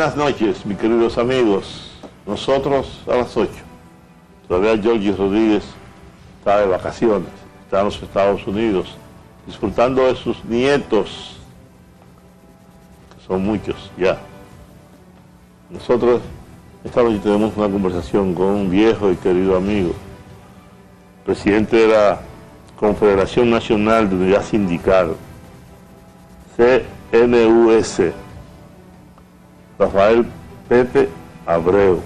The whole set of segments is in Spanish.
Buenas noches, mis queridos amigos. Nosotros a las 8. Todavía Georgie Rodríguez está de vacaciones, está en los Estados Unidos, disfrutando de sus nietos, que son muchos ya. Nosotros esta noche tenemos una conversación con un viejo y querido amigo, presidente de la Confederación Nacional de Unidad Sindical, CNUS, Rafael Pepe Abreu.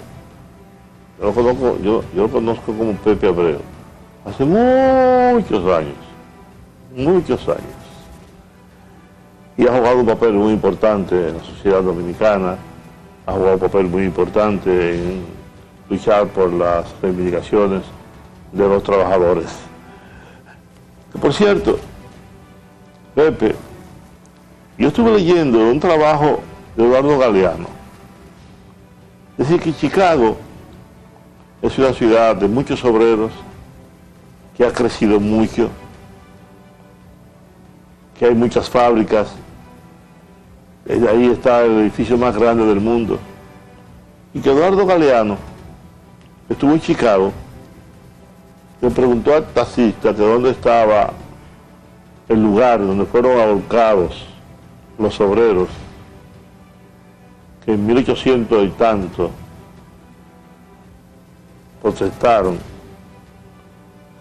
Yo lo conozco como Pepe Abreu hace muchos años, y ha jugado un papel muy importante en la sociedad dominicana, ha jugado un papel muy importante en luchar por las reivindicaciones de los trabajadores. Que, por cierto, Pepe, yo estuve leyendo un trabajo de Eduardo Galeano. Es decir, que Chicago es una ciudad de muchos obreros, que ha crecido mucho, que hay muchas fábricas, ahí está el edificio más grande del mundo, y que Eduardo Galeano, que estuvo en Chicago, le preguntó al taxista de dónde estaba el lugar donde fueron ahorcados los obreros, que en 1800 y tanto protestaron,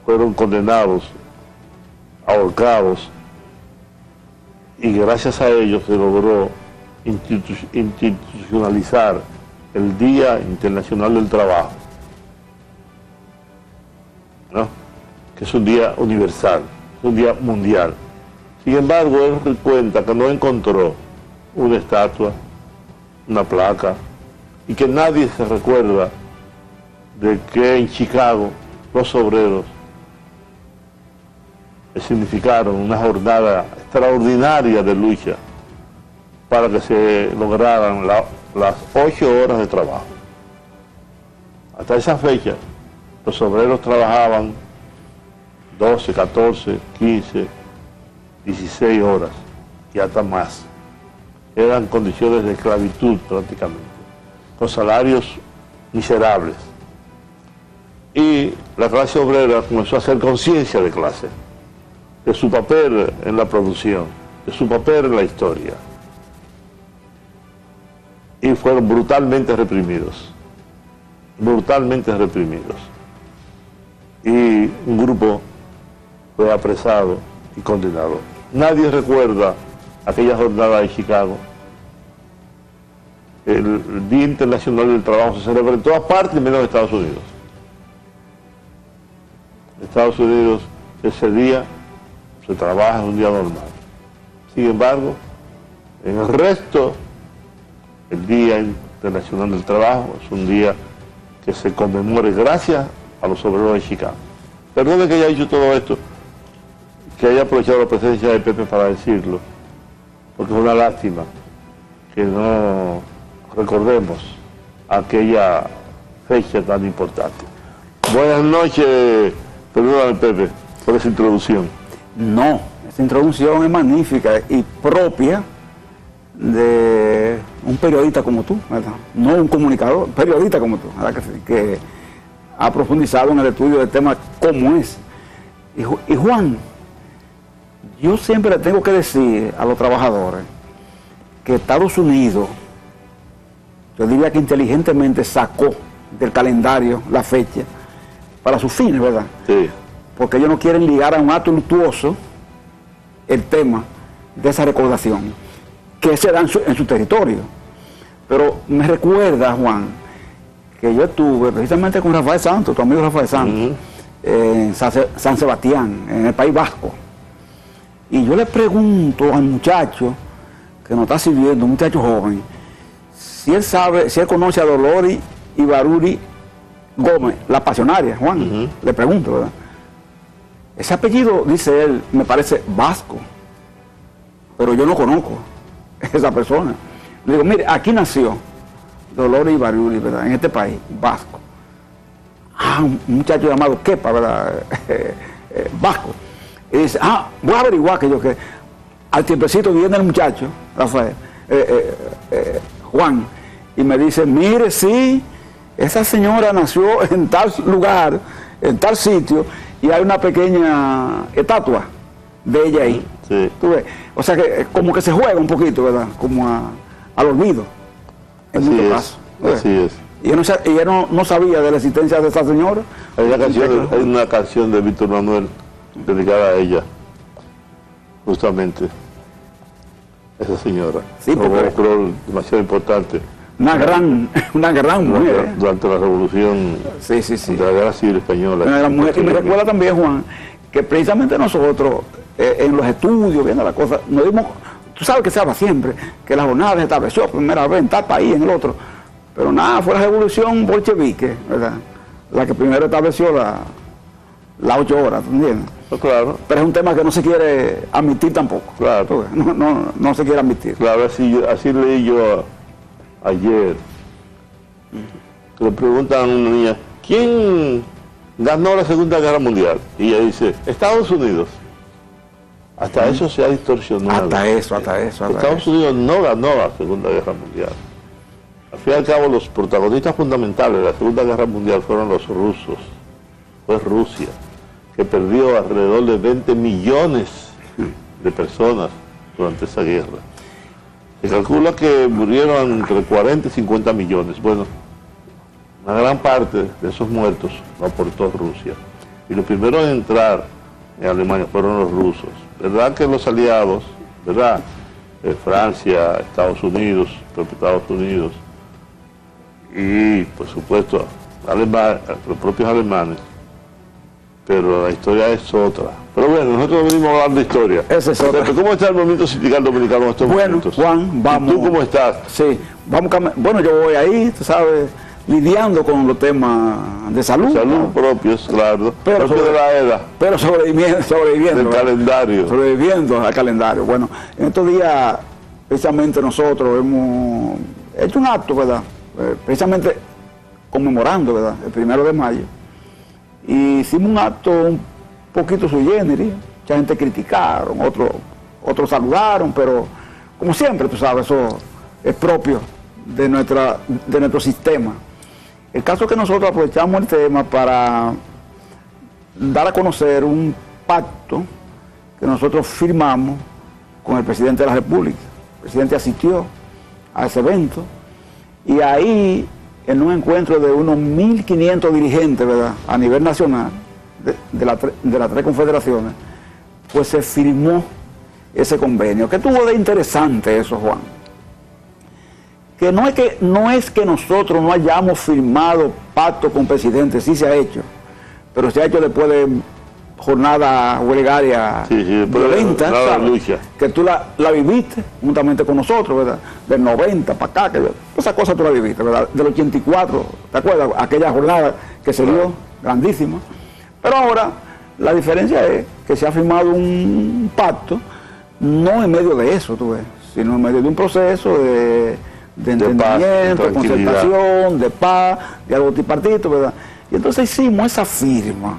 fueron condenados, ahorcados, y gracias a ellos se logró institucionalizar el Día Internacional del Trabajo, ¿no? Que es un día universal, es un día mundial. Sin embargo, él cuenta que no encontró una estatua, una placa, y que nadie se recuerda de que en Chicago los obreros significaron una jornada extraordinaria de lucha para que se lograran las 8 horas de trabajo. Hasta esa fecha, los obreros trabajaban 12, 14, 15, 16 horas y hasta más. Eran condiciones de esclavitud prácticamente, con salarios miserables. Y la clase obrera comenzó a hacer conciencia de clase, de su papel en la producción, de su papel en la historia. Y fueron brutalmente reprimidos, y un grupo fue apresado y condenado. Nadie recuerda aquella jornada de Chicago. El Día Internacional del Trabajo se celebra en todas partes menos en Estados Unidos. En Estados Unidos ese día se trabaja en un día normal. Sin embargo, en el resto, el Día Internacional del Trabajo es un día que se conmemore gracias a los obreros de Chicago. Perdone que haya dicho todo esto, que haya aprovechado la presencia de Pepe para decirlo, porque es una lástima que no recordemos aquella fecha tan importante. Buenas noches, perdóname Pepe, por esa introducción. No, esa introducción es magnífica y propia de un periodista como tú, ¿verdad? No un comunicador, periodista como tú, ¿verdad? Que ha profundizado en el estudio del tema como es. Y Juan, yo siempre le tengo que decir a los trabajadores que Estados Unidos, yo diría que inteligentemente sacó del calendario la fecha para sus fines, ¿verdad? Sí. Porque ellos no quieren ligar a un acto luctuoso el tema de esa recordación, que se da en su territorio. Pero me recuerda, Juan, que yo estuve precisamente con Rafael Santos, tu amigo Rafael Santos, en San Sebastián, en el País Vasco. Y yo le pregunto al muchacho que nos está sirviendo, un muchacho joven, si él sabe, si él conoce a Dolores Ibaruri Gómez, la pasionaria, Juan. Le pregunto, ¿verdad? Ese apellido, dice él, me parece vasco, pero yo no conozco a esa persona. Le digo, mire, aquí nació Dolores Ibaruri, ¿verdad? En este país, vasco. Un muchacho llamado Kepa, ¿verdad? Vasco. Y dice, voy a averiguar que yo que al tiempecito viene el muchacho, Rafael, Juan, y me dice, mire, sí, esa señora nació en tal lugar, en tal sitio, y hay una pequeña estatua de ella ahí. Sí. ¿Tú ves? O sea que como que se juega un poquito, ¿verdad? Como al olvido, en muchos casos. Así es. Y ella no sabía de la existencia de esa señora. Hay una canción de Víctor Manuel dedicada a ella, justamente, esa señora. Sí, porque un rol demasiado importante. Una gran mujer. Durante la Revolución, Sí. de la Guerra Civil Española. Una gran mujer. Y me recuerda también, Juan, que precisamente nosotros, en los estudios, viendo la cosa, nos dimos, tú sabes que se habla siempre, que la jornada se estableció primera vez en tal país, en el otro. Pero nada, fue la revolución bolchevique, ¿verdad? La que primero estableció las 8 horas, ¿entiendes? Claro. Pero es un tema que no se quiere admitir tampoco. Claro. No se quiere admitir. Claro, así leí yo ayer. Que le preguntan a una niña, ¿quién ganó la Segunda Guerra Mundial? Y ella dice, Estados Unidos. Hasta eso se ha distorsionado. Hasta eso. Estados Unidos no ganó la Segunda Guerra Mundial. Al fin y al cabo, los protagonistas fundamentales de la Segunda Guerra Mundial fueron los rusos. Fue Rusia, que perdió alrededor de 20 millones de personas durante esa guerra. Se calcula que murieron entre 40 y 50 millones. Bueno, una gran parte de esos muertos lo aportó Rusia. Y los primeros en entrar en Alemania fueron los rusos. ¿Verdad que los aliados, verdad? Francia, Estados Unidos, y por supuesto los propios alemanes, pero la historia es otra. Pero bueno, nosotros venimos a hablar de historia. Esa es otra. ¿Cómo está el movimiento sindical dominicano en estos momentos? Juan, vamos. ¿Y tú cómo estás? Sí, bueno, yo voy ahí, tú sabes, lidiando con los temas de salud. Salud propios, claro. Pero de la era. Pero sobreviviendo. Del calendario. Sobreviviendo al calendario. Bueno, en estos días, precisamente nosotros hemos hecho un acto, ¿verdad? Precisamente conmemorando, ¿verdad? El 1 de mayo. Y hicimos un acto un poquito sui generis. Mucha gente criticaron, otros saludaron, pero como siempre, tú sabes, eso es propio de nuestro sistema. El caso es que nosotros aprovechamos el tema para dar a conocer un pacto que nosotros firmamos con el presidente de la República. El presidente asistió a ese evento y ahí, en un encuentro de unos 1.500 dirigentes, ¿verdad?, a nivel nacional, de las 3 confederaciones, pues se firmó ese convenio. ¿Qué tuvo de interesante eso, Juan? Que no es que nosotros no hayamos firmado pacto con presidentes, sí se ha hecho, pero se ha hecho después de jornada huelgaria violenta, que tú la viviste juntamente con nosotros, ¿verdad? Del 90 para acá, que esa cosa tú la viviste, ¿verdad? Del 84, ¿te acuerdas? Aquella jornada que se dio, grandísima. Pero ahora la diferencia es que se ha firmado un pacto, no en medio de eso, tú ves, sino en medio de un proceso de entendimiento, de concertación, de paz, diálogo tripartito, ¿verdad? Y entonces hicimos esa firma.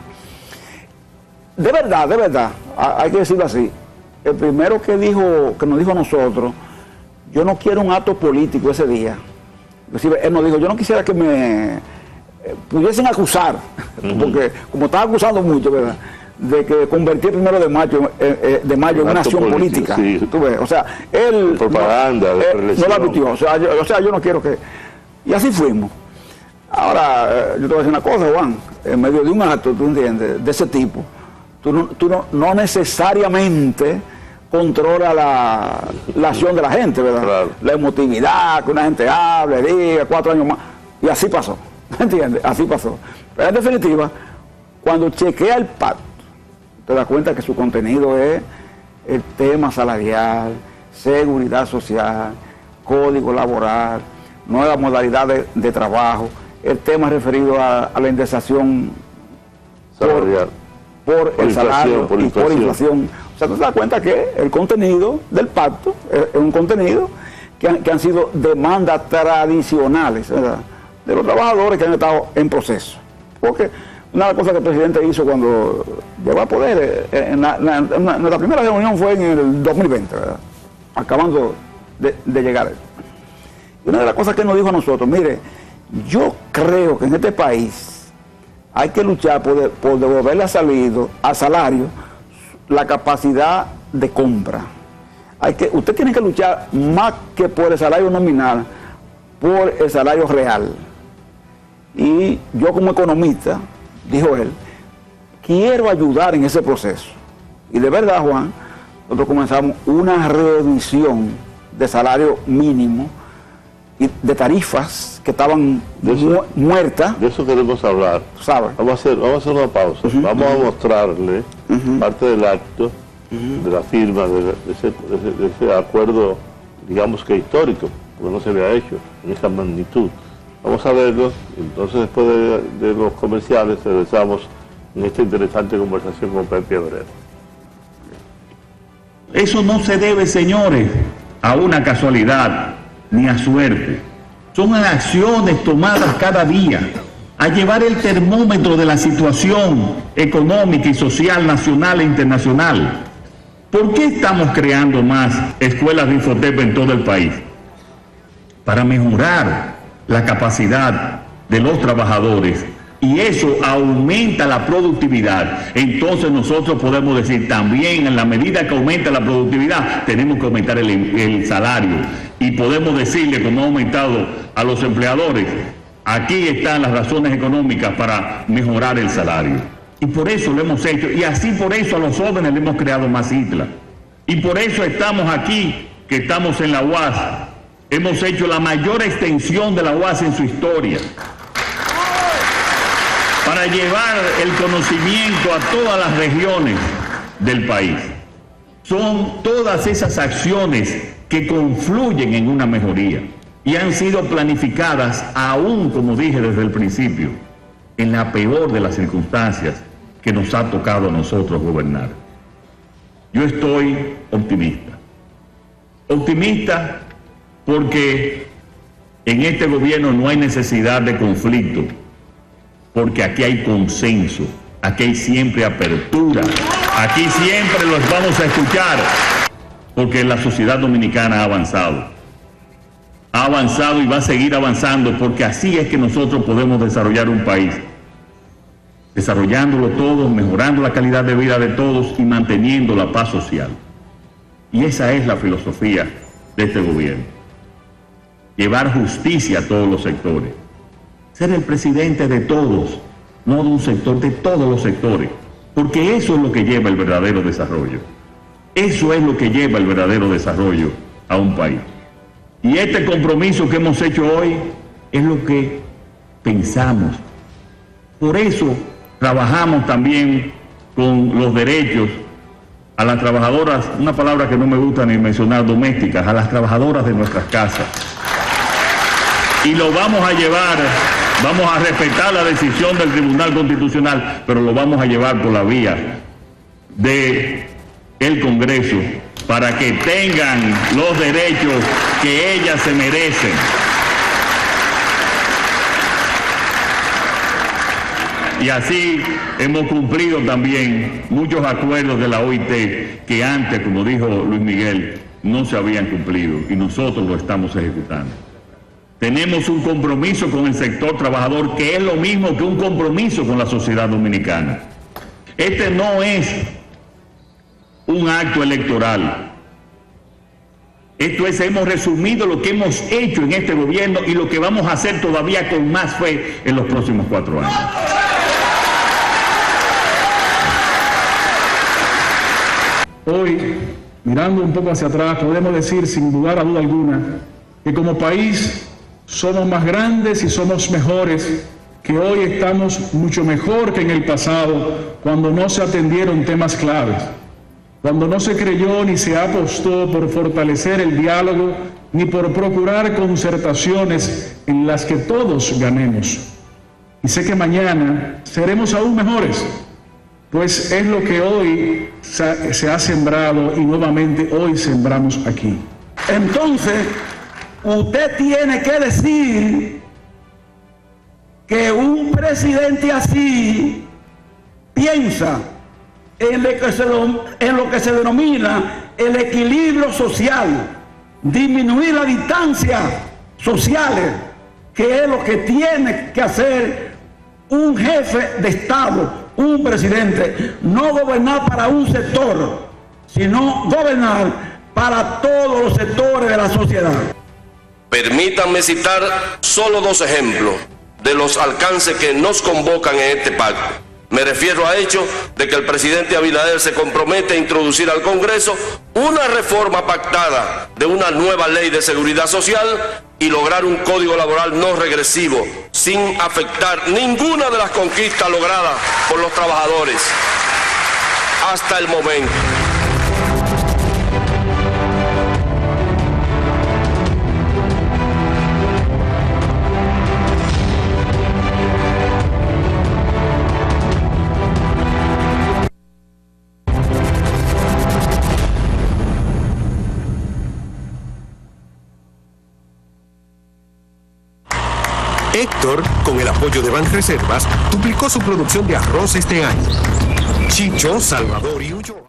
De verdad, hay que decirlo así. El primero que nos dijo a nosotros, yo no quiero un acto político ese día. Inclusive él nos dijo, yo no quisiera que me pudiesen acusar, porque como estaba acusando mucho, ¿verdad?, de que convertí el 1 de mayo en una acción política. Sí. ¿Tú ves? O sea, él propaganda, no la admitió. O sea, yo no quiero que... Y así fuimos. Ahora, yo te voy a decir una cosa, Juan, en medio de un acto, tú entiendes, de ese tipo, tú no necesariamente controla la acción de la gente, ¿verdad? Claro. La emotividad, que una gente hable, diga 4 años más, y así pasó, ¿entiendes? Así pasó. Pero en definitiva, cuando chequea el pacto, te das cuenta que su contenido es el tema salarial, seguridad social, código laboral, nuevas modalidades de trabajo, el tema referido a la indexación salarial. Por el salario y por inflación. O sea, tú te das cuenta que el contenido del pacto es un contenido que han sido demandas tradicionales, ¿verdad?, de los trabajadores que han estado en proceso. Porque una de las cosas que el presidente hizo cuando llegó al poder, nuestra primera reunión fue en el 2020, ¿verdad?, acabando de llegar. Y una de las cosas que nos dijo a nosotros, mire, yo creo que en este país hay que luchar por devolverle al salario la capacidad de compra. Usted tiene que luchar más que por el salario nominal, por el salario real. Y yo como economista, dijo él, quiero ayudar en ese proceso. Y de verdad, Juan, nosotros comenzamos una revisión de salario mínimo y de tarifas que estaban muertas. De eso queremos hablar. ¿Sabe? Vamos a hacer una pausa. Vamos a mostrarle parte del acto de la firma de ese acuerdo, digamos que histórico, porque no se había hecho en esa magnitud. Vamos a verlo, entonces después de los comerciales regresamos en esta interesante conversación con Pepe Abreu. Eso no se debe, señores, a una casualidad ni a suerte. Son acciones tomadas cada día a llevar el termómetro de la situación económica y social nacional e internacional. ¿Por qué estamos creando más escuelas de Infotep en todo el país? Para mejorar la capacidad de los trabajadores, y eso aumenta la productividad. Entonces nosotros podemos decir también, en la medida que aumenta la productividad, tenemos que aumentar el salario. Y podemos decirle, como ha aumentado a los empleadores, aquí están las razones económicas para mejorar el salario. Y por eso lo hemos hecho. Y así por eso a los jóvenes le hemos creado más islas. Y por eso estamos aquí, que estamos en la UAS. Hemos hecho la mayor extensión de la UAS en su historia, para llevar el conocimiento a todas las regiones del país. Son todas esas acciones que confluyen en una mejoría y han sido planificadas, aún, como dije desde el principio, en la peor de las circunstancias que nos ha tocado a nosotros gobernar. Yo estoy optimista. Optimista porque en este gobierno no hay necesidad de conflicto, porque aquí hay consenso, aquí hay siempre apertura, aquí siempre los vamos a escuchar, porque la sociedad dominicana ha avanzado y va a seguir avanzando, porque así es que nosotros podemos desarrollar un país, desarrollándolo todo, mejorando la calidad de vida de todos y manteniendo la paz social. Y esa es la filosofía de este gobierno, llevar justicia a todos los sectores. Ser el presidente de todos, no de un sector, de todos los sectores, porque eso es lo que lleva el verdadero desarrollo. Eso es lo que lleva el verdadero desarrollo a un país. Y este compromiso que hemos hecho hoy es lo que pensamos. Por eso trabajamos también con los derechos a las trabajadoras, una palabra que no me gusta ni mencionar, domésticas, a las trabajadoras de nuestras casas. Y lo vamos a llevar. Vamos a respetar la decisión del Tribunal Constitucional, pero lo vamos a llevar por la vía del Congreso para que tengan los derechos que ellas se merecen. Y así hemos cumplido también muchos acuerdos de la OIT que antes, como dijo Luis Miguel, no se habían cumplido y nosotros lo estamos ejecutando. Tenemos un compromiso con el sector trabajador que es lo mismo que un compromiso con la sociedad dominicana. Este no es un acto electoral. Esto es, hemos resumido lo que hemos hecho en este gobierno y lo que vamos a hacer todavía con más fe en los próximos 4 años. Hoy, mirando un poco hacia atrás, podemos decir sin dudar a duda alguna que como país somos más grandes y somos mejores, que hoy estamos mucho mejor que en el pasado, cuando no se atendieron temas claves, cuando no se creyó ni se apostó por fortalecer el diálogo, ni por procurar concertaciones en las que todos ganemos. Y sé que mañana seremos aún mejores, pues es lo que hoy se ha sembrado y nuevamente hoy sembramos aquí. Entonces, usted tiene que decir que un presidente así piensa en lo que se denomina el equilibrio social, disminuir la distancia sociales, que es lo que tiene que hacer un jefe de Estado, un presidente. No gobernar para un sector, sino gobernar para todos los sectores de la sociedad. Permítanme citar solo 2 ejemplos de los alcances que nos convocan en este pacto. Me refiero al hecho de que el presidente Abinader se compromete a introducir al Congreso una reforma pactada de una nueva ley de seguridad social y lograr un código laboral no regresivo, sin afectar ninguna de las conquistas logradas por los trabajadores hasta el momento. Héctor, con el apoyo de Banreservas, duplicó su producción de arroz este año. Chicho, Salvador y Ulloa.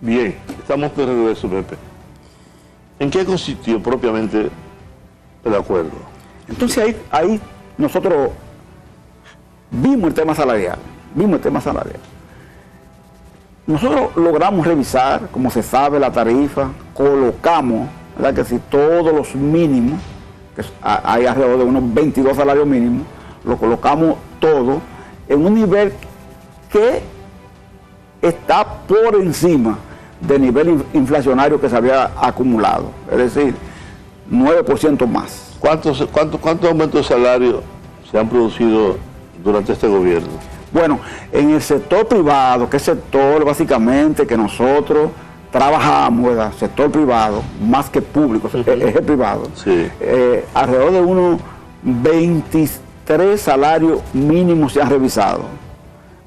Bien, estamos de regreso, Pepe. ¿En qué consistió propiamente el acuerdo? Entonces ahí nosotros vimos el tema salarial, Nosotros logramos revisar, como se sabe, la tarifa, colocamos, ¿verdad que sí?, todos los mínimos, que hay alrededor de unos 22 salarios mínimos, lo colocamos todo en un nivel que está por encima del nivel inflacionario que se había acumulado, es decir, 9% más. ¿Cuántos aumentos de salario se han producido durante este gobierno? Bueno, en el sector privado, que es sector básicamente que nosotros trabajamos, ¿verdad?, sector privado, más que público, es el privado, sí. Alrededor de unos 23 salarios mínimos se han revisado,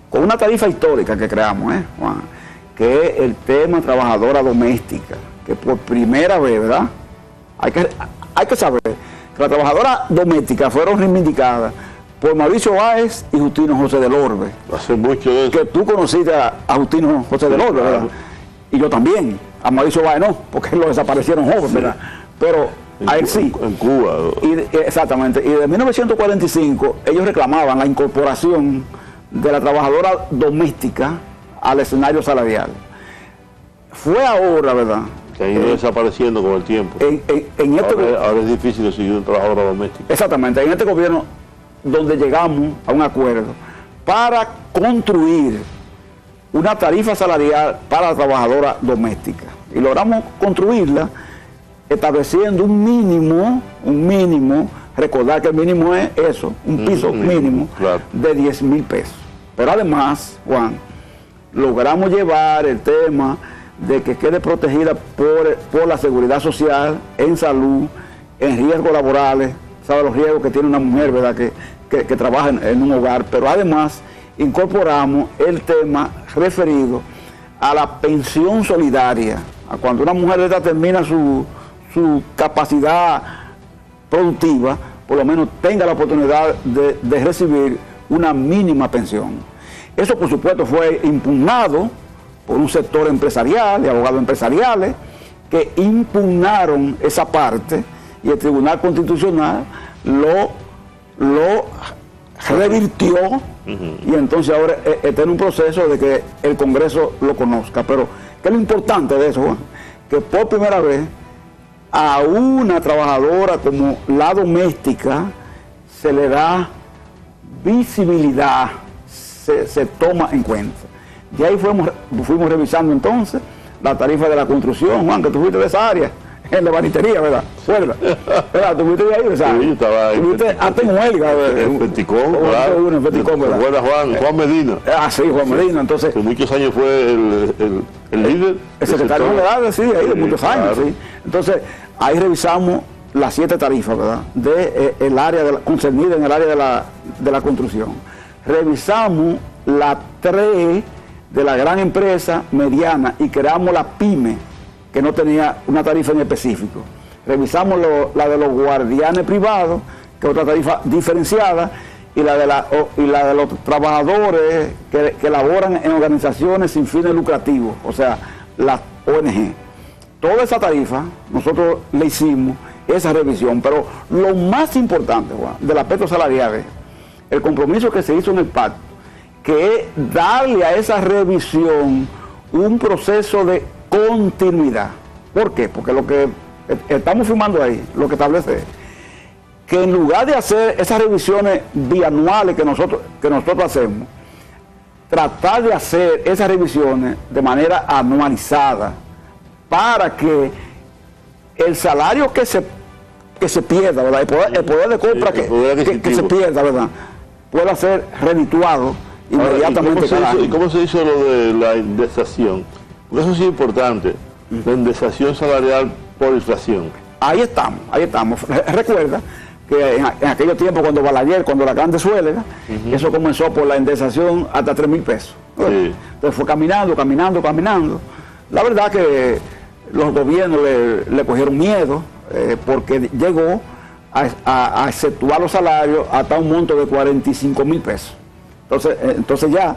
con una tarifa histórica que creamos, Juan, que es el tema trabajadora doméstica, que por primera vez, ¿verdad?, hay que saber que las trabajadoras domésticas fueron reivindicadas por Mauricio Báez y Justino José del Orbe. Hace mucho de eso. Que tú conociste a Justino José del Orbe, ¿verdad? Y yo también. A Mauricio Báez no, porque lo desaparecieron jóvenes, ¿verdad? Pero a él sí. En Cuba. Exactamente. Y de 1945 ellos reclamaban la incorporación de la trabajadora doméstica al escenario salarial. Fue ahora, ¿verdad? Que ha ido desapareciendo con el tiempo. Ahora es difícil conseguir una trabajadora doméstica. Exactamente. En este gobierno donde llegamos a un acuerdo para construir una tarifa salarial para la trabajadora doméstica. Y logramos construirla estableciendo un mínimo, recordar que el mínimo es eso, un piso mínimo claro, de 10,000 pesos. Pero además, Juan, logramos llevar el tema de que quede protegida por la seguridad social, en salud, en riesgos laborales, ¿sabe los riesgos que tiene una mujer, verdad, que trabaja en un hogar? Pero además incorporamos el tema referido a la pensión solidaria, a cuando una mujer termina su capacidad productiva, por lo menos tenga la oportunidad de recibir una mínima pensión. Eso, por supuesto, fue impugnado por un sector empresarial, de abogados empresariales, que impugnaron esa parte, y el Tribunal Constitucional lo revirtió, y entonces ahora está en un proceso de que el Congreso lo conozca. Pero, ¿qué es lo importante de eso, Juan? Que por primera vez a una trabajadora como la doméstica se le da visibilidad, se toma en cuenta. De ahí fuimos revisando entonces la tarifa de la construcción, Juan, que tú fuiste de esa área, en la baritería, ¿verdad? ¿Verdad? Tú fuiste de ahí, ¿verdad? Sí, yo estaba ahí. Tuviste hasta en huelga. En Feticón, claro. En Feticón, ¿verdad? Juan Medina. Ah, sí, Juan Medina, entonces. Que muchos años fue el líder. El secretario general, sí, ahí de muchos años, claro. sí. Entonces, ahí revisamos las 7 tarifas, ¿verdad? El área concernida en el área de la construcción. Revisamos las 3 de la gran empresa mediana y creamos la PYME, que no tenía una tarifa en específico. Revisamos la de los guardianes privados, que es otra tarifa diferenciada, y la de los trabajadores que laboran en organizaciones sin fines lucrativos, o sea, las ONG. Toda esa tarifa, nosotros le hicimos esa revisión, pero lo más importante, Juan, del aspecto salarial es el compromiso que se hizo en el pacto, que es darle a esa revisión un proceso de continuidad. ¿Por qué? Porque lo que estamos firmando ahí, lo que establece es que en lugar de hacer esas revisiones bianuales que nosotros hacemos, tratar de hacer esas revisiones de manera anualizada para que el salario que se pierda, ¿verdad? El poder de compra que se pierda, ¿verdad?, pueda ser redituado inmediatamente. ¿Y cómo se hizo lo de la indexación? Porque eso sí es importante, la indexación salarial por inflación. Ahí estamos. Recuerda que en aquellos tiempos cuando Balaguer, cuando la Grande Suéleda, eso comenzó por la indexación hasta 3,000 pesos. Sí. Entonces fue caminando. La verdad que los gobiernos le cogieron miedo porque llegó a exceptuar los salarios hasta un monto de 45,000 pesos. Entonces ya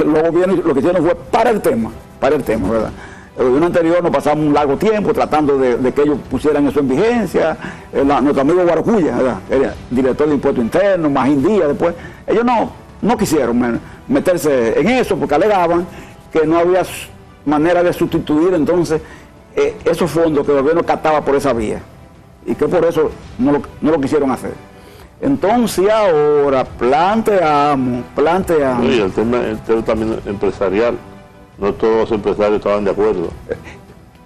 los gobiernos lo que hicieron fue para el tema, ¿verdad? El gobierno anterior nos pasamos un largo tiempo tratando de que ellos pusieran eso en vigencia. Nuestro amigo Guaracuya, ¿verdad?, era director de Impuestos Internos, Magín Díaz, después. Ellos no quisieron meterse en eso porque alegaban que no había manera de sustituir entonces esos fondos que el gobierno captaba por esa vía, y que por eso no lo quisieron hacer. Entonces ahora planteamos. Y el tema también empresarial. No todos los empresarios estaban de acuerdo.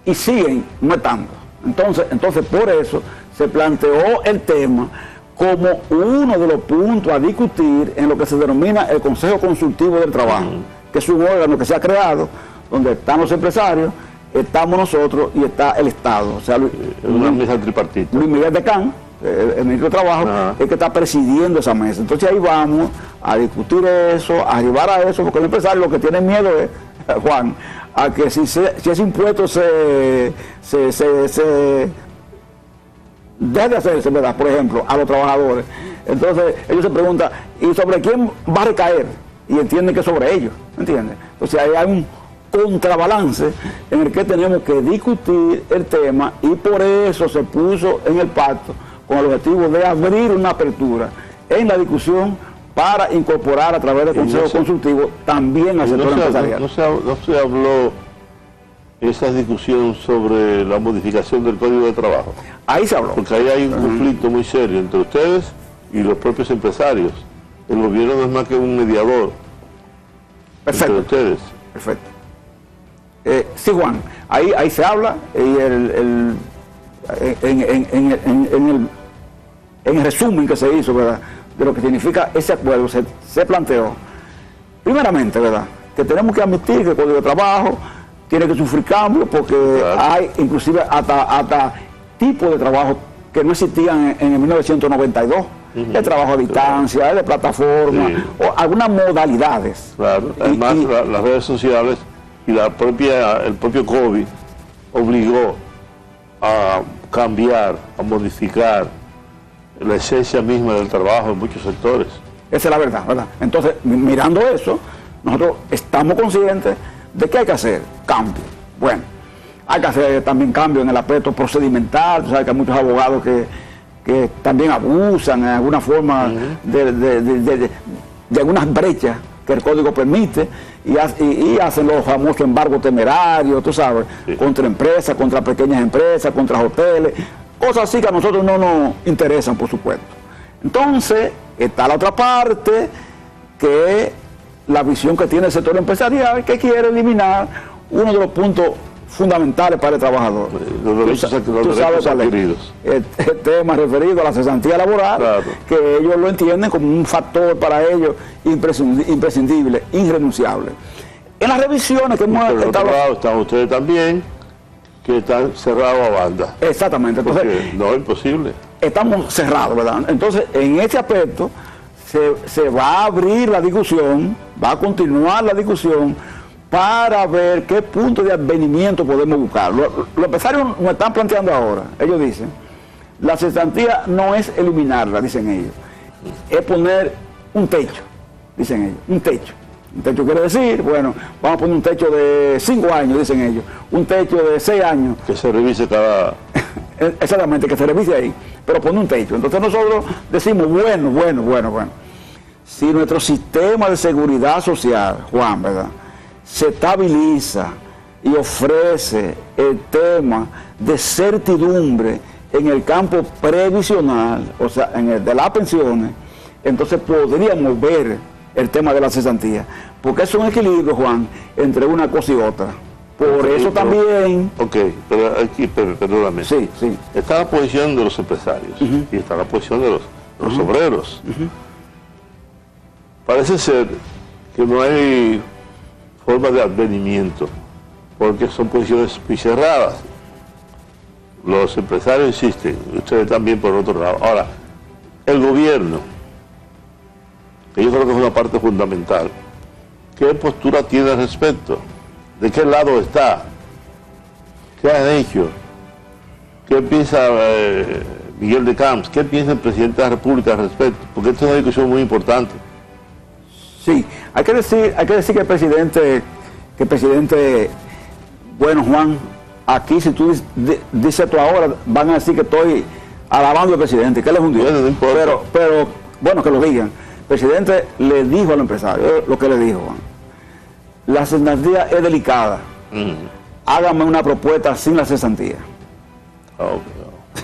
Y siguen no estando. Entonces por eso se planteó el tema como uno de los puntos a discutir en lo que se denomina el Consejo Consultivo del Trabajo, que es un órgano que se ha creado, donde están los empresarios, estamos nosotros y está el Estado. O sea, una mesa tripartita. Luis Miguel Decán, el ministro de Trabajo, es que está presidiendo esa mesa. Entonces ahí vamos a discutir eso, a arribar a eso, porque el empresario lo que tiene miedo es, Juan, a que si ese impuesto deje de hacerse, ¿verdad? Por ejemplo, a los trabajadores. Entonces ellos se preguntan, ¿y sobre quién va a recaer? Y entienden que es sobre ellos, ¿entiendes? Entonces ahí hay un contrabalance en el que tenemos que discutir el tema, y por eso se puso en el pacto con el objetivo de abrir una apertura en la discusión para incorporar a través del Consejo Consultivo también al sector empresarial. No se habló esa discusión sobre la modificación del Código de Trabajo. Ahí se habló. Porque ahí hay un conflicto muy serio entre ustedes y los propios empresarios. El gobierno no es más que un mediador. Perfecto. Entre ustedes. Perfecto. Sí, Juan, ahí se habla, y en el resumen que se hizo, ¿verdad?, de lo que significa ese acuerdo, se planteó, primeramente, ¿verdad?, que tenemos que admitir que el Código de Trabajo tiene que sufrir cambios, porque claro, hay inclusive hasta tipos de trabajo que no existían en el 1992, el trabajo a distancia, el de plataforma, o algunas modalidades. Claro, además las redes sociales y el propio COVID obligó a cambiar, a modificar la esencia misma del trabajo en muchos sectores. Esa es la verdad, ¿verdad? Entonces, mirando eso, nosotros estamos conscientes de que hay que hacer cambios. Bueno, hay que hacer también cambios en el aspecto procedimental. Tú sabes que hay muchos abogados que también abusan en alguna forma de algunas brechas que el código permite, y hacen los famosos embargos temerarios, tú sabes, contra empresas, contra pequeñas empresas, contra hoteles, cosas así que a nosotros no nos interesan, por supuesto. Entonces, está la otra parte, que es la visión que tiene el sector empresarial, que quiere eliminar uno de los puntos fundamentales para el trabajador. Los derechos adquiridos. El tema referido a la cesantía laboral, claro, que ellos lo entienden como un factor para ellos imprescindible, irrenunciable. En las revisiones que hemos estado... Por otro lado están ustedes también, que están cerrados a banda. Exactamente. Entonces, porque no es imposible. Estamos cerrados, ¿verdad? Entonces, en este aspecto, se va a abrir la discusión, va a continuar la discusión, para ver qué punto de advenimiento podemos buscar. Los empresarios nos están planteando ahora, ellos dicen, la cesantía no es eliminarla, dicen ellos, es poner un techo, dicen ellos, un techo. Un techo quiere decir, bueno, vamos a poner un techo de 5 años, dicen ellos, un techo de 6 años. Que se revise cada... Exactamente, que se revise ahí, pero pone un techo. Entonces nosotros decimos, bueno, si nuestro sistema de seguridad social, Juan, ¿verdad?, se estabiliza y ofrece el tema de certidumbre en el campo previsional, o sea, en el de las pensiones, entonces podríamos ver el tema de la cesantía, porque es un equilibrio, Juan, entre una cosa y otra. Por eso también... Ok, pero aquí, perdóname. Sí. Está la posición de los empresarios y está la posición de los obreros. Parece ser que no hay forma de advenimiento, porque son posiciones muy cerradas. Los empresarios insisten, ustedes también por otro lado. Ahora, el gobierno, que yo creo que es una parte fundamental, ¿qué postura tiene al respecto? ¿De qué lado está? ¿Qué han hecho? ¿Qué piensa Miguel de Camps? ¿Qué piensa el presidente de la República al respecto? Porque esta es una discusión muy importante. Sí, hay que decir que el presidente, bueno, Juan, aquí si tú dices tú ahora, van a decir que estoy alabando al presidente, que él es un dios. Bueno, no importa. Pero bueno, que lo digan. El presidente le dijo al empresario lo que le dijo, Juan. La cesantía es delicada. Hágame una propuesta sin la cesantía.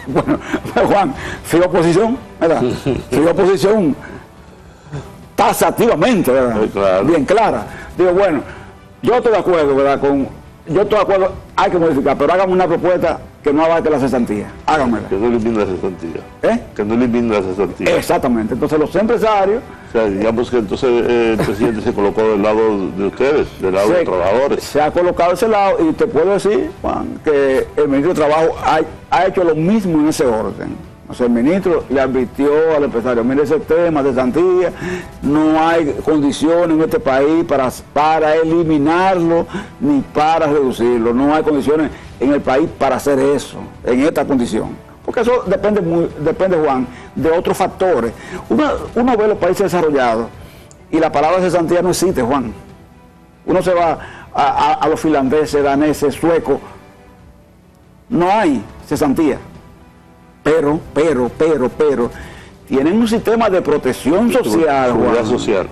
Bueno, Juan, fui oposición, ¿verdad? Fui oposición taxativamente, ¿verdad? Claro. Bien clara. Digo, bueno, yo estoy de acuerdo, ¿verdad? Yo estoy de acuerdo, hay que modificar, pero hágame una propuesta que no abarque la cesantía. Hágamela. Que no elimine la cesantía. Que no elimine la cesantía. Exactamente. Entonces los empresarios... O sea, digamos que entonces el presidente se colocó del lado de ustedes, del lado de los trabajadores. Se ha colocado ese lado, y te puedo decir, Juan, que el ministro de Trabajo ha hecho lo mismo en ese orden. O sea, el ministro le advirtió al empresario, mire ese tema de cesantía, no hay condiciones en este país para eliminarlo ni para reducirlo, no hay condiciones en el país para hacer eso, en esta condición. porque eso depende, Juan, de otros factores. Uno ve los países desarrollados y la palabra cesantía no existe, Juan. Uno se va a los finlandeses, daneses, suecos, no hay cesantía. Pero, tienen un sistema de protección social, seguridad Juan. social.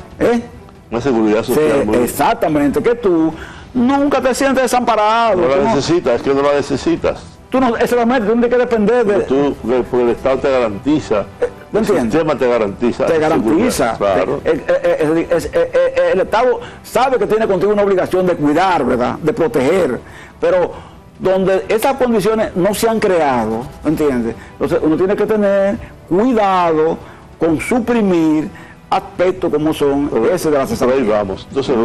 Una seguridad Sí, social. exactamente, que tú nunca te sientes desamparado. No la necesitas, es que no la necesitas. Tú no, exactamente, tú tienes que depender de... Porque el Estado te garantiza, el sistema te garantiza. Te garantiza. Claro. El Estado sabe que tiene contigo una obligación de cuidar, ¿verdad? De proteger, pero donde esas condiciones no se han creado, ¿entiendes? Entonces uno tiene que tener cuidado con suprimir aspectos como son ese de la cesantía. Ahí vamos. Entonces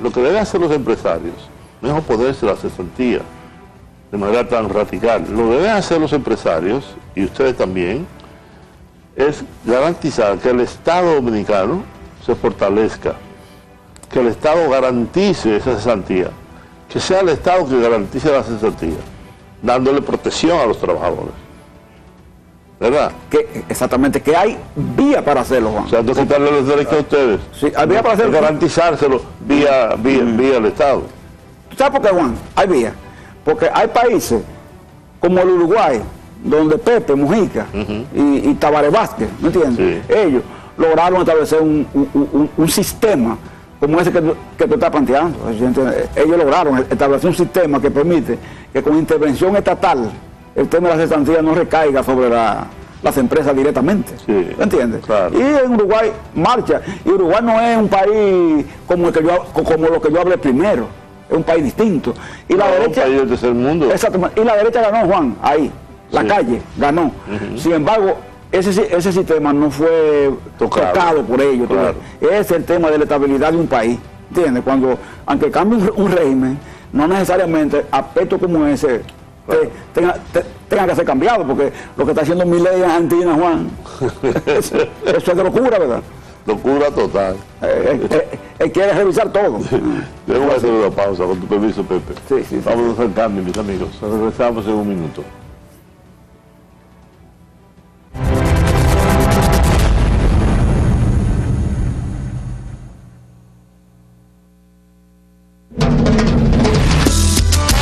lo que deben hacer los empresarios no es oponerse a la cesantía de manera tan radical. Lo que deben hacer los empresarios, y ustedes también, es garantizar que el Estado dominicano se fortalezca, que el Estado garantice esa cesantía, que sea el Estado que garantice la cesantía, dándole protección a los trabajadores. ¿Verdad? Exactamente, que hay vía para hacerlo, Juan. O sea, no quitarle los derechos a ustedes. Sí, hay vía para hacerlo. Garantizárselo vía el Estado. ¿Tú sabes por qué, Juan? Hay vía. Porque hay países como el Uruguay, donde Pepe Mujica y Tabaré Vázquez, ¿me entiendes? Sí. Ellos lograron establecer un sistema como ese que tú estás planteando. Ellos lograron establecer un sistema que permite que con intervención estatal el tema de la cesantía no recaiga sobre las empresas directamente. Sí, ¿me entiendes? Claro. Y en Uruguay marcha. Y Uruguay no es un país como lo que yo hablé primero. Es un país distinto. Y la derecha, un país del tercer mundo. Exactamente. Y la derecha ganó, Juan, ahí. La calle ganó. Sin embargo, ese sistema no fue tocado por ellos. Claro. Es el tema de la estabilidad de un país. ¿Entiendes? Aunque cambie un régimen, no necesariamente aspectos como ese tengan que ser cambiados, porque lo que está haciendo Milei en Argentina, Juan, eso es de locura, ¿verdad? Locura total. Él quiere revisar todo. Debo hacer una pausa, con tu permiso, Pepe. Sí. Vamos a hacer cambio, mis amigos. Regresamos en un minuto.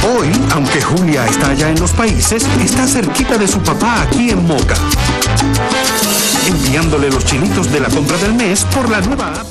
Hoy, aunque Julia está allá en los países, está cerquita de su papá aquí en Moca, enviándole los chinitos de la compra del mes por la nueva app.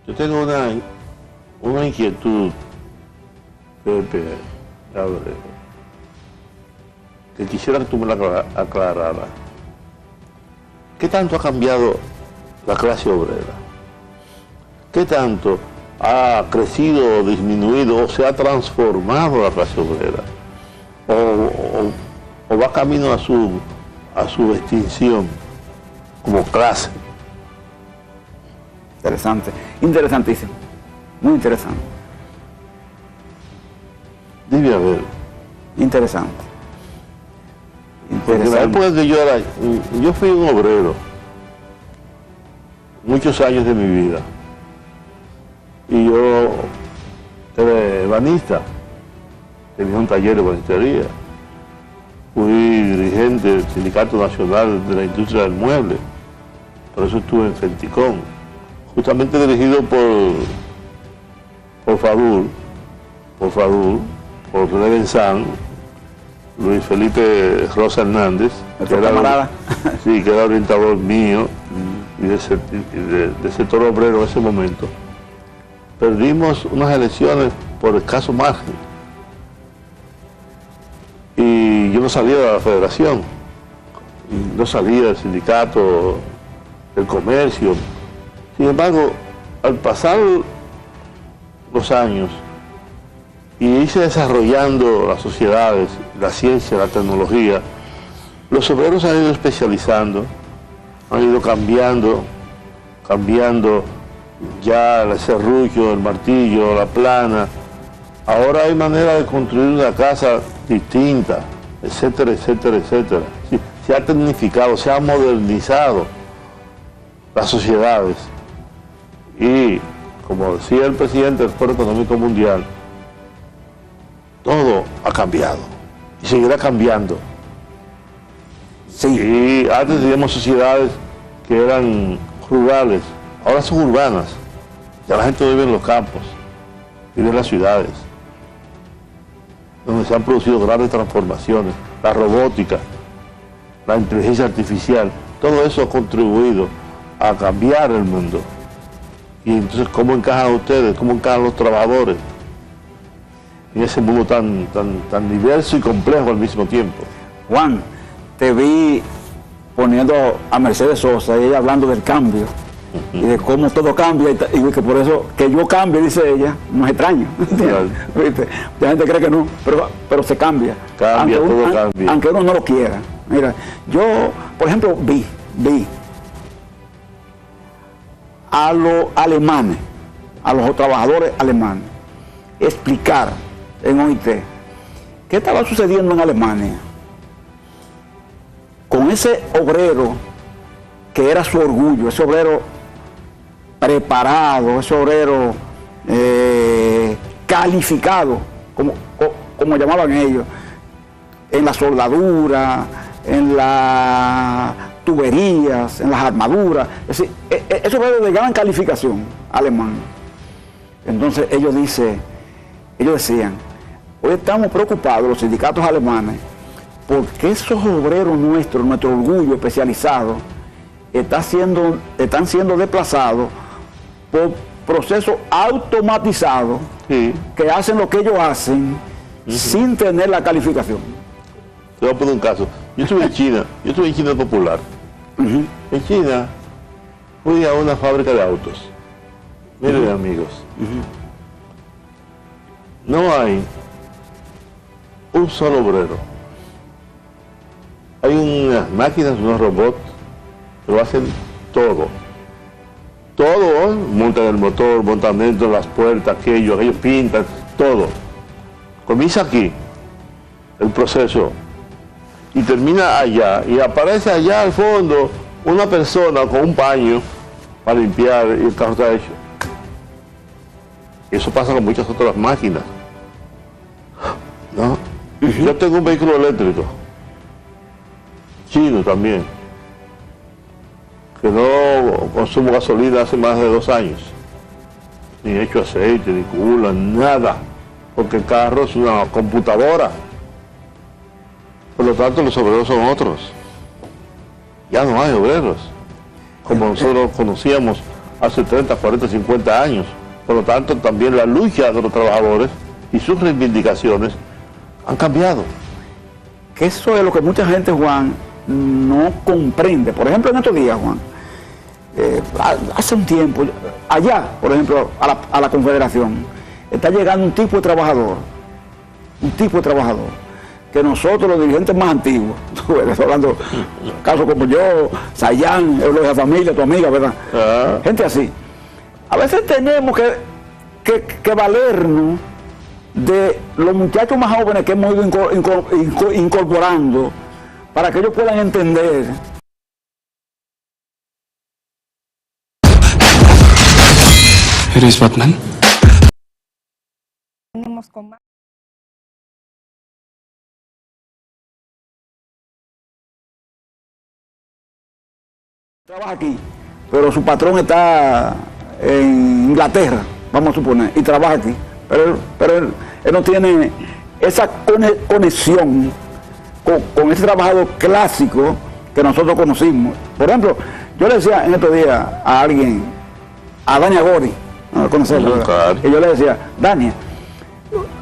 Yo tengo una inquietud, Pepe, que quisiera que tú me la aclararas. ¿Qué tanto ha cambiado la clase obrera? ¿Qué tanto ha crecido o disminuido o se ha transformado la clase obrera? ¿O va camino a su extinción como clase? Interesante, interesantísimo, muy interesante. Dime a ver. Interesante. Porque en la época que yo fui un obrero, muchos años de mi vida, y yo era ebanista, tenía un taller de ebanistería, fui dirigente del Sindicato Nacional de la Industria del Mueble, por eso estuve en Fenticón, justamente dirigido por Fadul, por Levensán, Luis Felipe Rosa Hernández, que era orientador mío y del sector obrero en ese momento. Perdimos unas elecciones por escaso margen y yo no salía de la federación, no salía del sindicato, del comercio. Sin embargo, al pasar los años y irse desarrollando las sociedades, la ciencia, la tecnología, los obreros han ido especializando, han ido cambiando ya el serrucho, el martillo, la plana. Ahora hay manera de construir una casa distinta, etcétera, etcétera, etcétera. Sí, se ha tecnificado, se ha modernizado las sociedades. Y, como decía el presidente del Foro Económico Mundial, todo ha cambiado y seguirá cambiando. Sí. Y antes teníamos sociedades que eran rurales, ahora son urbanas. Ya la gente vive en los campos, vive en las ciudades, donde se han producido grandes transformaciones. La robótica, la inteligencia artificial, todo eso ha contribuido a cambiar el mundo. Y entonces, ¿cómo encajan ustedes? ¿Cómo encajan los trabajadores en ese mundo tan diverso y complejo al mismo tiempo? Juan, te vi poniendo a Mercedes Sosa y ella hablando del cambio y de cómo todo cambia y que por eso que yo cambie, dice ella, no es extraño. ¿Viste? La gente cree que no, pero se cambia. Cambia, todo cambia. Aunque uno no lo quiera. Mira, yo, por ejemplo, vi a los alemanes, a los trabajadores alemanes, explicar en OIT qué estaba sucediendo en Alemania con ese obrero que era su orgullo, ese obrero preparado, ese obrero calificado, como llamaban ellos, en la soldadura, en las tuberías, en las armaduras, es decir, esos obreros de gran calificación alemán. Entonces ellos decían, hoy estamos preocupados, los sindicatos alemanes, porque esos obreros nuestros, nuestro orgullo especializado, están siendo desplazados por procesos automatizados, Sí. que hacen lo que ellos hacen sin tener la calificación. Te voy a poner un caso. Yo estuve en China Popular. En China fui a una fábrica de autos. Miren, amigos, no hay un solo obrero. Hay unas máquinas, unos robots, que lo hacen todo. Todo, montan el motor, montan dentro las puertas, aquello pintan, todo. Comienza aquí el proceso y termina allá, y aparece allá al fondo una persona con un paño para limpiar y el carro está hecho. Eso pasa con muchas otras máquinas, ¿no? Yo tengo un vehículo eléctrico, chino también, que no consumo gasolina hace más de 2 años, ni hecho aceite, ni cula, nada, porque el carro es una computadora. Por lo tanto, los obreros son otros. Ya no hay obreros, como nosotros conocíamos hace 30, 40, 50 años. Por lo tanto, también la lucha de los trabajadores y sus reivindicaciones han cambiado. Que eso es lo que mucha gente, Juan, no comprende. Por ejemplo, en estos días, Juan, hace un tiempo, allá, por ejemplo, a la Confederación, está llegando un tipo de trabajador, que nosotros, los dirigentes más antiguos, tú eres hablando casos como yo, Sayán, de la familia, tu amiga, ¿verdad? Gente así. A veces tenemos que valernos de los muchachos más jóvenes que hemos ido incorporando para que ellos puedan entender. ¿Eres Batman? Trabaja aquí, pero su patrón está en Inglaterra, vamos a suponer, y trabaja aquí. Pero él no tiene esa conexión con ese trabajador clásico que nosotros conocimos. Por ejemplo, yo le decía en estos días a alguien, a Dania Gori, no conocerla, claro. Y yo le decía, Dania,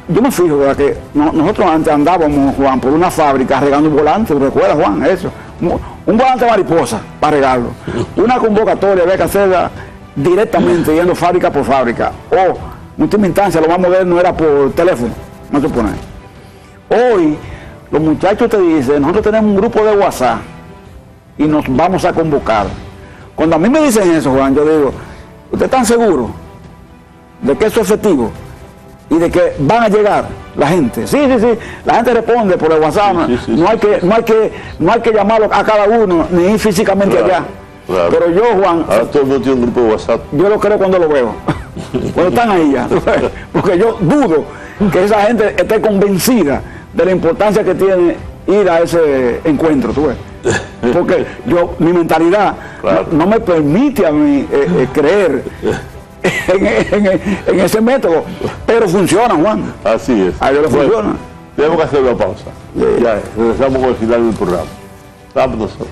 yo me fijo, ¿verdad?, que nosotros antes andábamos, Juan, por una fábrica regando un volante, ¿recuerdas, Juan? Eso, un volante mariposa para regarlo. Una convocatoria había que hacerla directamente, yendo fábrica por fábrica. O, en última instancia, lo más moderno era por teléfono, no se pone. Hoy, los muchachos te dicen, nosotros tenemos un grupo de WhatsApp y nos vamos a convocar. Cuando a mí me dicen eso, Juan, yo digo, ¿ustedes están seguros de que eso es efectivo y de que van a llegar la gente? Sí, la gente responde por el WhatsApp, sí. No hay que llamarlo a cada uno, ni ir físicamente allá. Claro. Pero yo, Juan, ahora todo el mundo tiene un grupo de WhatsApp. Yo lo creo cuando lo veo, cuando están ahí ya, porque yo dudo que esa gente esté convencida de la importancia que tiene ir a ese encuentro, tú ves. Porque mi mentalidad claro, no me permite a mí creer en ese método, pero funciona, Juan. Así es. A ellos les funciona. Tenemos que hacer una pausa. Ya, regresamos con el final del programa. Vamos nosotros.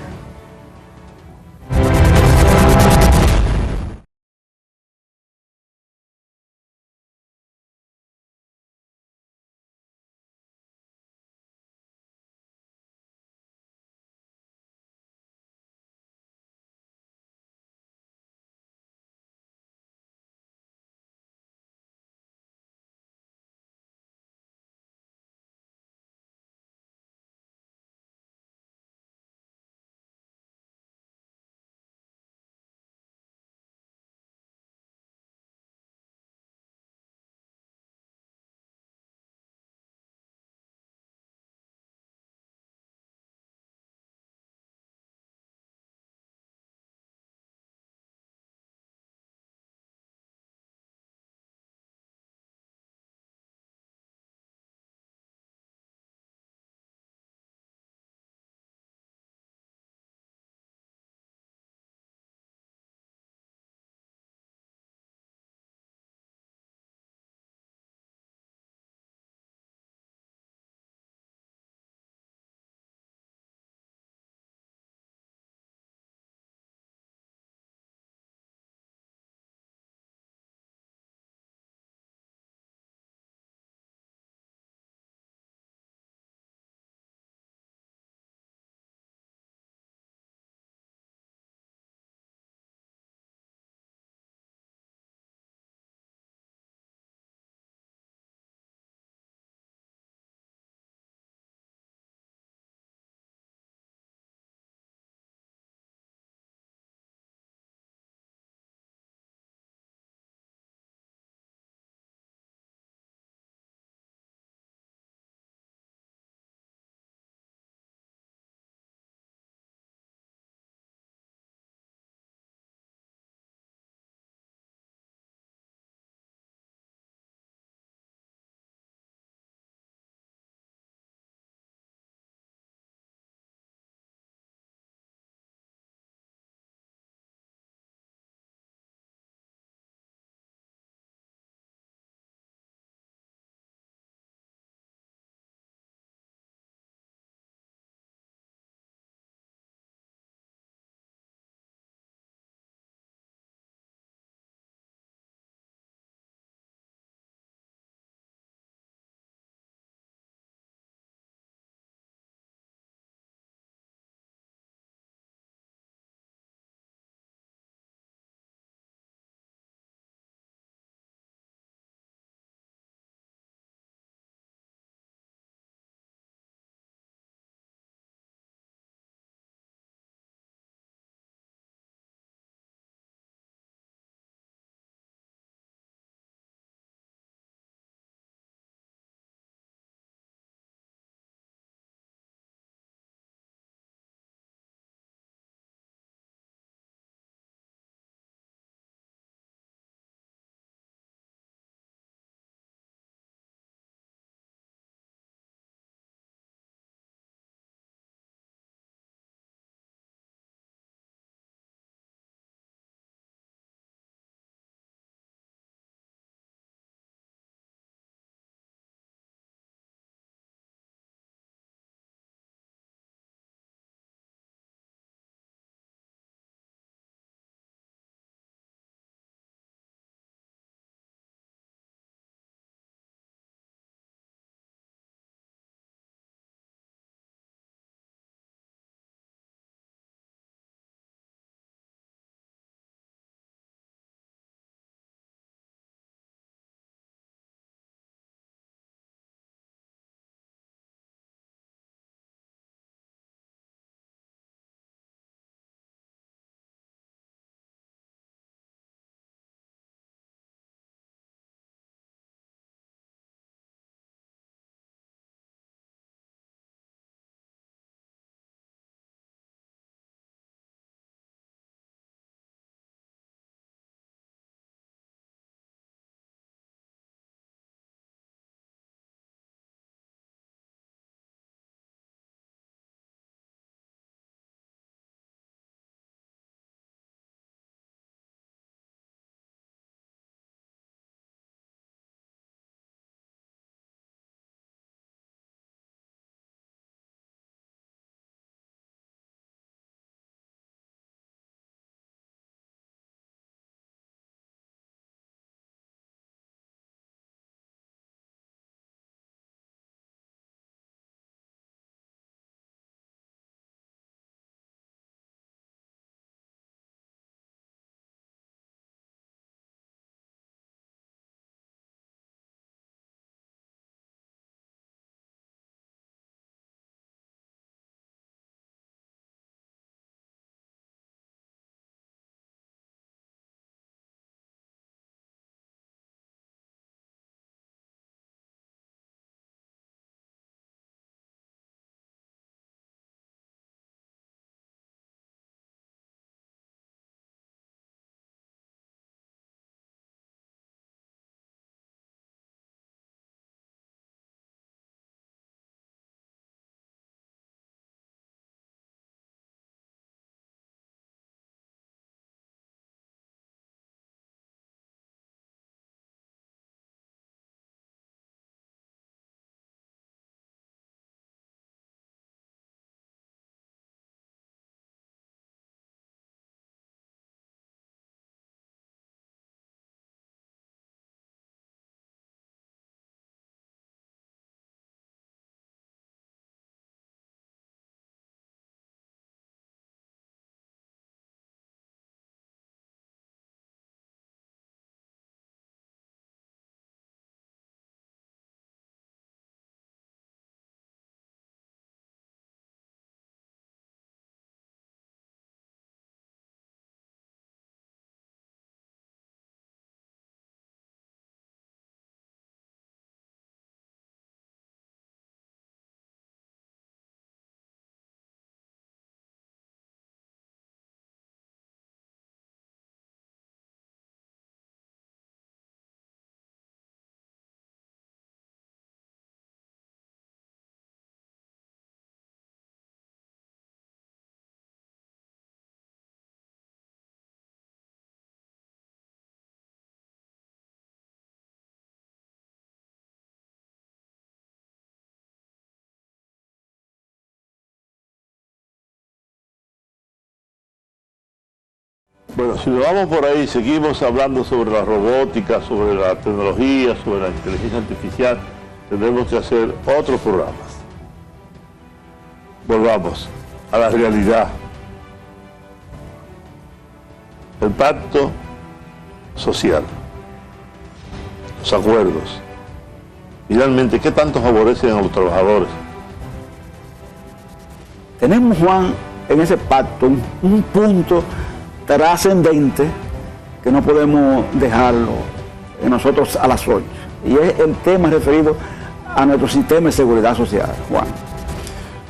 Bueno, si nos vamos por ahí, seguimos hablando sobre la robótica, sobre la tecnología, sobre la inteligencia artificial, tendremos que hacer otros programas. Volvamos a la realidad. El pacto social, los acuerdos, finalmente, ¿qué tanto favorecen a los trabajadores? Tenemos, Juan, en ese pacto un punto trascendente que no podemos dejarlo en nosotros a las 8. Y es el tema referido a nuestro sistema de seguridad social, Juan.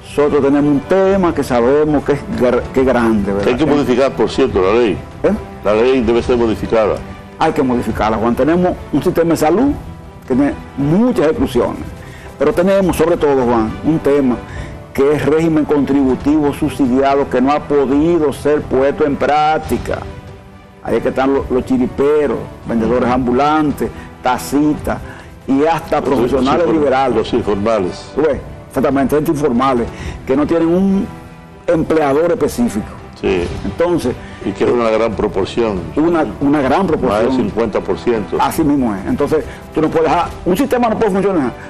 Nosotros tenemos un tema que sabemos que es grande, ¿verdad? Hay que modificar, por cierto, la ley. ¿Eh? La ley debe ser modificada. Hay que modificarla, Juan. Tenemos un sistema de salud que tiene muchas exclusiones, pero tenemos sobre todo, Juan, un tema que es régimen contributivo subsidiado que no ha podido ser puesto en práctica. Ahí es que están los chiriperos, vendedores ambulantes, taxistas y hasta profesionales liberales. Los informales. ¿Ves? Exactamente, gente informales que no tienen un empleador específico. Sí. Entonces, y que es una gran proporción. Una gran proporción. Más del 50%. Así mismo es. Entonces, tú no puedes dejar, un sistema no puede funcionar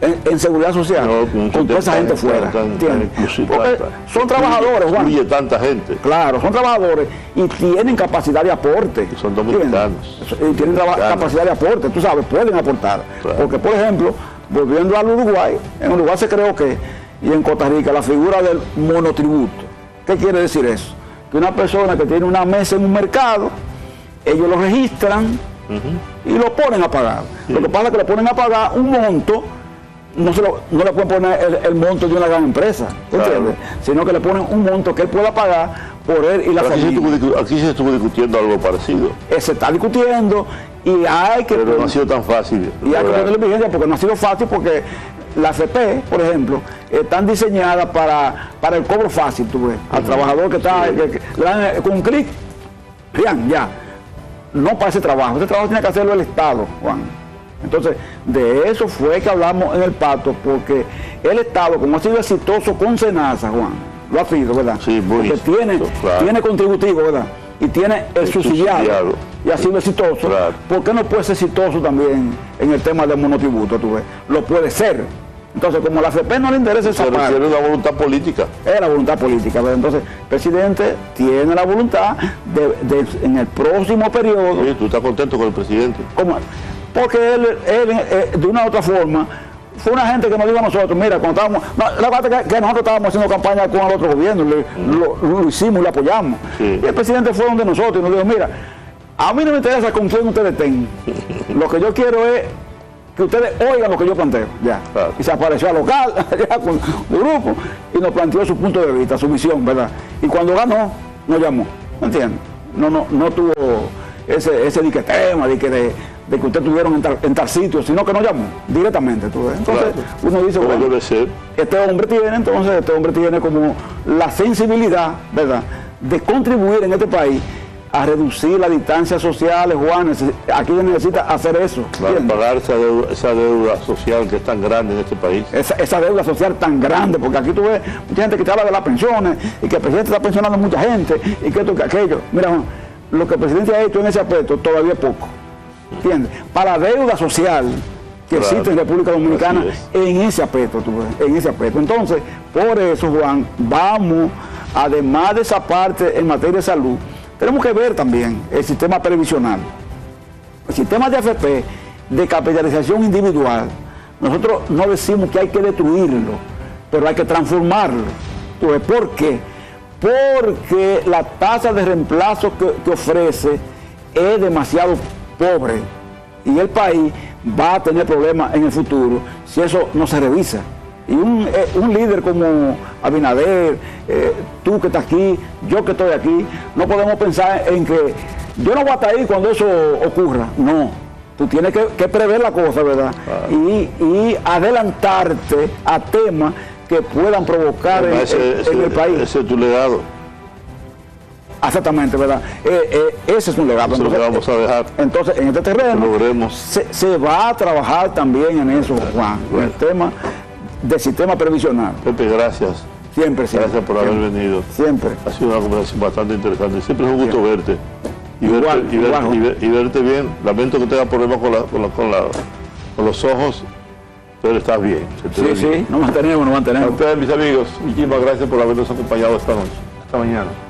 en seguridad social con toda esa gente fuera. Porque son trabajadores, Juan. Incluye tanta gente. Claro, son trabajadores y tienen capacidad de aporte. Y son dominicanos. Y tienen capacidad de aporte, tú sabes, pueden aportar. Claro. Porque, por ejemplo, volviendo al Uruguay, en Uruguay se creó que, y en Costa Rica, la figura del monotributo. ¿Qué quiere decir eso? Que una persona que tiene una mesa en un mercado, ellos lo registran y lo ponen a pagar. Sí. Lo que pasa es que le ponen a pagar un monto, no le pueden poner el monto de una gran empresa, ¿entiendes? Sino que le ponen un monto que él pueda pagar por él y la familia. Aquí se estuvo discutiendo algo parecido. Se está discutiendo y hay que... Pero no ha sido tan fácil. Y hay que ponerle vigencia porque no ha sido fácil, porque la AFP, por ejemplo, están diseñadas para el cobro fácil, tú ves, al trabajador que está, con un clic, ya, no para ese trabajo tiene que hacerlo el Estado, Juan. Entonces, de eso fue que hablamos en el pacto, porque el Estado, como ha sido exitoso con SENASA, Juan, lo ha sido, ¿verdad? Sí, muy porque tiene contributivo, ¿verdad? Y tiene el subsidiado, y ha sido exitoso. Claro. ¿Por qué no puede ser exitoso también en el tema del monotributo, tú ves? Lo puede ser. Entonces, como a la AFP no le interesa esa parte. Tiene una voluntad política. Es la voluntad política, ¿verdad? Entonces, el presidente tiene la voluntad de en el próximo periodo... Sí, ¿tú estás contento con el presidente? ¿Cómo? Porque él, de una u otra forma, fue una gente que nos dijo a nosotros, mira, cuando estábamos... la verdad que nosotros estábamos haciendo campaña con el otro gobierno, lo hicimos y lo apoyamos. Sí. Y el presidente fue donde nosotros y nos dijo, mira, a mí no me interesa con quién ustedes estén. Lo que yo quiero es que ustedes oigan lo que yo planteo, ya. Claro. Y se apareció al local, allá con el grupo, y nos planteó su punto de vista, su visión, ¿verdad? Y cuando ganó, nos llamó, ¿me entiendes? No tuvo ese diquetema de que ustedes estuvieron en tal sitio, sino que nos llamó directamente, ¿tú ves? Entonces, claro, uno dice, bueno, debe ser. Este hombre tiene como la sensibilidad, ¿verdad?, de contribuir en este país a reducir las distancias sociales, Juan. Aquí se necesita hacer eso. Para pagar esa deuda social que es tan grande en este país. Esa deuda social tan grande, porque aquí tú ves mucha gente que te habla de las pensiones y que el presidente está pensionando a mucha gente y que esto, que aquello. Mira, Juan, lo que el presidente ha hecho en ese aspecto todavía es poco. ¿Entiendes? Para la deuda social que existe en República Dominicana en ese aspecto, tú ves, en ese aspecto. Entonces, por eso, Juan, vamos, además de esa parte en materia de salud, tenemos que ver también el sistema previsional. El sistema de AFP, de capitalización individual, nosotros no decimos que hay que destruirlo, pero hay que transformarlo. ¿Por qué? Porque la tasa de reemplazo que ofrece es demasiado pobre y el país va a tener problemas en el futuro si eso no se revisa. Y un líder como Abinader, tú que estás aquí, yo que estoy aquí, no podemos pensar en que yo no voy a estar ahí cuando eso ocurra. No, tú tienes que prever la cosa, ¿verdad? Y adelantarte a temas que puedan provocar en el país. Ese es tu legado. Exactamente, ¿verdad? Ese es un legado. Eso entonces, lo vamos a dejar. Entonces, en este terreno se va a trabajar también en eso, Juan, en el tema del sistema previsional. Pepe, gracias. Siempre, siempre. Gracias por haber venido. Siempre. Ha sido una conversación bastante interesante. Siempre es un gusto verte. Y Igual, verte bien. Lamento que tengas problemas con los ojos, pero estás bien. Sí, nos mantenemos. A ustedes, mis amigos, muchísimas gracias por habernos acompañado esta noche. Hasta mañana.